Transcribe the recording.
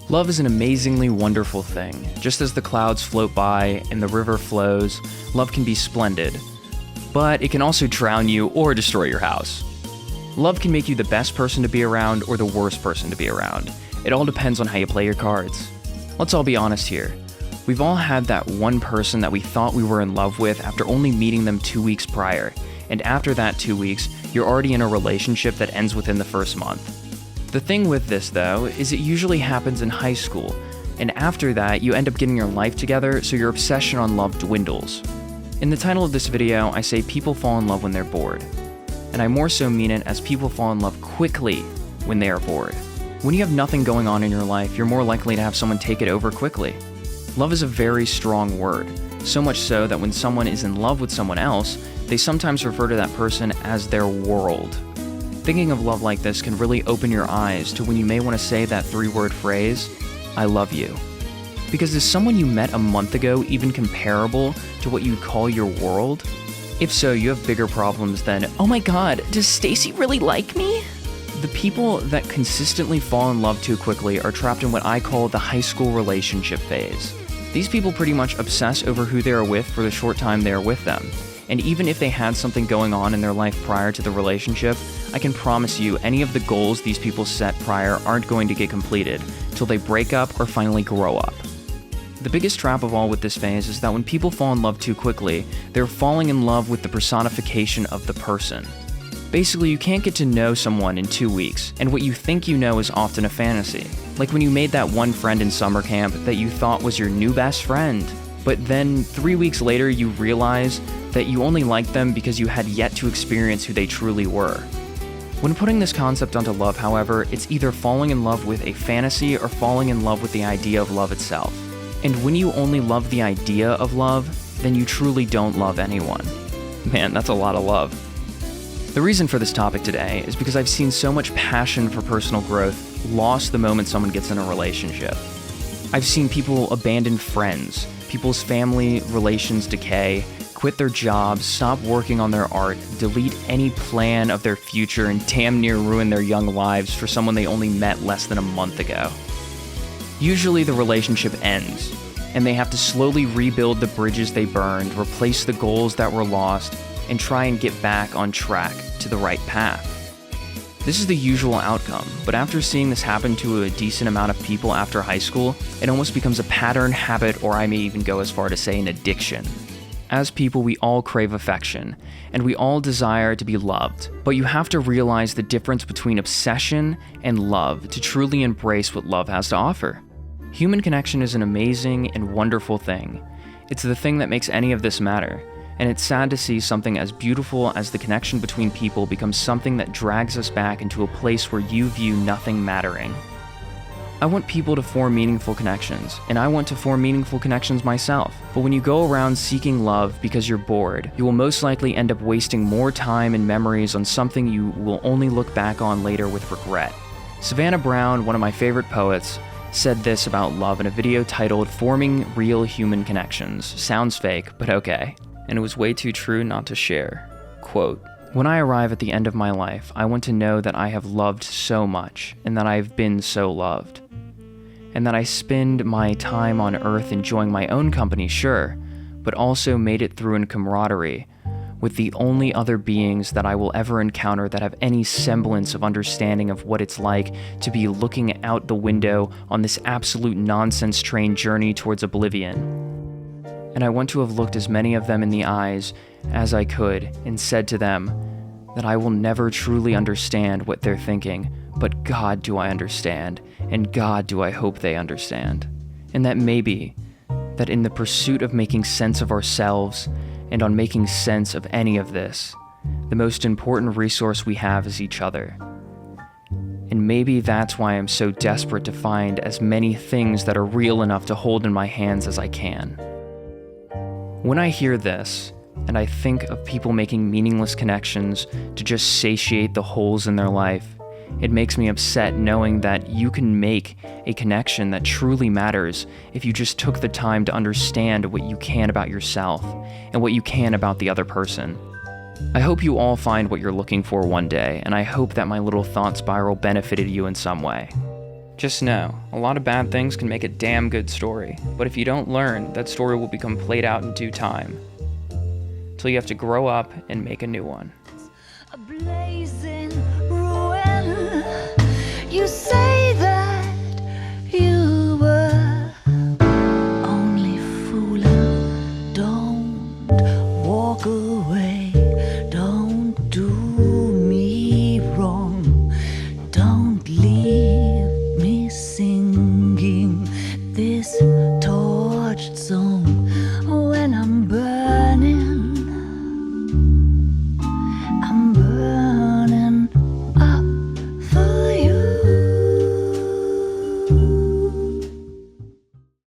Love is an amazingly wonderful thing. Just as the clouds float by and the river flows, love can be splendid. But it can also drown you or destroy your house. Love can make you the best person to be around or the worst person to be around. It all depends on how you play your cards. Let's all be honest here. We've all had that one person that we thought we were in love with after only meeting them 2 weeks prior. And after that 2 weeks, you're already in a relationship that ends within the first month. The thing with this, though, is it usually happens in high school, and after that, you end up getting your life together, so your obsession on love dwindles. In the title of this video, I say people fall in love when they're bored. And I more so mean it as people fall in love quickly when they are bored. When you have nothing going on in your life, you're more likely to have someone take it over quickly. Love is a very strong word, so much so that when someone is in love with someone else, they sometimes refer to that person as their world. Thinking of love like this can really open your eyes to when you may want to say that 3-word phrase, I love you. Because is someone you met a month ago even comparable to what you call your world? If so, you have bigger problems than, oh my god, does Stacy really like me? The people that consistently fall in love too quickly are trapped in what I call the high school relationship phase. These people pretty much obsess over who they are with for the short time they are with them. And even if they had something going on in their life prior to the relationship, I can promise you any of the goals these people set prior aren't going to get completed till they break up or finally grow up. The biggest trap of all with this phase is that when people fall in love too quickly, they're falling in love with the personification of the person. Basically, you can't get to know someone in 2 weeks, and what you think you know is often a fantasy. Like when you made that one friend in summer camp that you thought was your new best friend, but then 3 weeks later you realize that you only liked them because you had yet to experience who they truly were. When putting this concept onto love, however, it's either falling in love with a fantasy or falling in love with the idea of love itself. And when you only love the idea of love, then you truly don't love anyone. Man, that's a lot of love. The reason for this topic today is because I've seen so much passion for personal growth lost the moment someone gets in a relationship. I've seen people abandon friends, people's family relations decay, quit their jobs, stop working on their art, delete any plan of their future, and damn near ruin their young lives for someone they only met less than a month ago. Usually the relationship ends, and they have to slowly rebuild the bridges they burned, replace the goals that were lost, and try and get back on track to the right path. This is the usual outcome, but after seeing this happen to a decent amount of people after high school, it almost becomes a pattern, habit, or I may even go as far to say an addiction. As people, we all crave affection, and we all desire to be loved, but you have to realize the difference between obsession and love to truly embrace what love has to offer. Human connection is an amazing and wonderful thing. It's the thing that makes any of this matter, and it's sad to see something as beautiful as the connection between people become something that drags us back into a place where you view nothing mattering. I want people to form meaningful connections, and I want to form meaningful connections myself. But when you go around seeking love because you're bored, you will most likely end up wasting more time and memories on something you will only look back on later with regret. Savannah Brown, one of my favorite poets, said this about love in a video titled Forming Real Human Connections. Sounds fake, but okay. And it was way too true not to share. Quote, "When I arrive at the end of my life, I want to know that I have loved so much, and that I have been so loved. And that I spend my time on earth enjoying my own company, sure, but also made it through in camaraderie with the only other beings that I will ever encounter that have any semblance of understanding of what it's like to be looking out the window on this absolute nonsense train journey towards oblivion. And I want to have looked as many of them in the eyes as I could and said to them that I will never truly understand what they're thinking, but God do I understand, and God do I hope they understand. And that maybe, that in the pursuit of making sense of ourselves, and on making sense of any of this, the most important resource we have is each other. And maybe that's why I'm so desperate to find as many things that are real enough to hold in my hands as I can." When I hear this, and I think of people making meaningless connections to just satiate the holes in their life, it makes me upset knowing that you can make a connection that truly matters if you just took the time to understand what you can about yourself and what you can about the other person. I hope you all find what you're looking for one day, and I hope that my little thought spiral benefited you in some way. Just know, a lot of bad things can make a damn good story, but if you don't learn, that story will become played out in due time. Till you have to grow up and make a new one.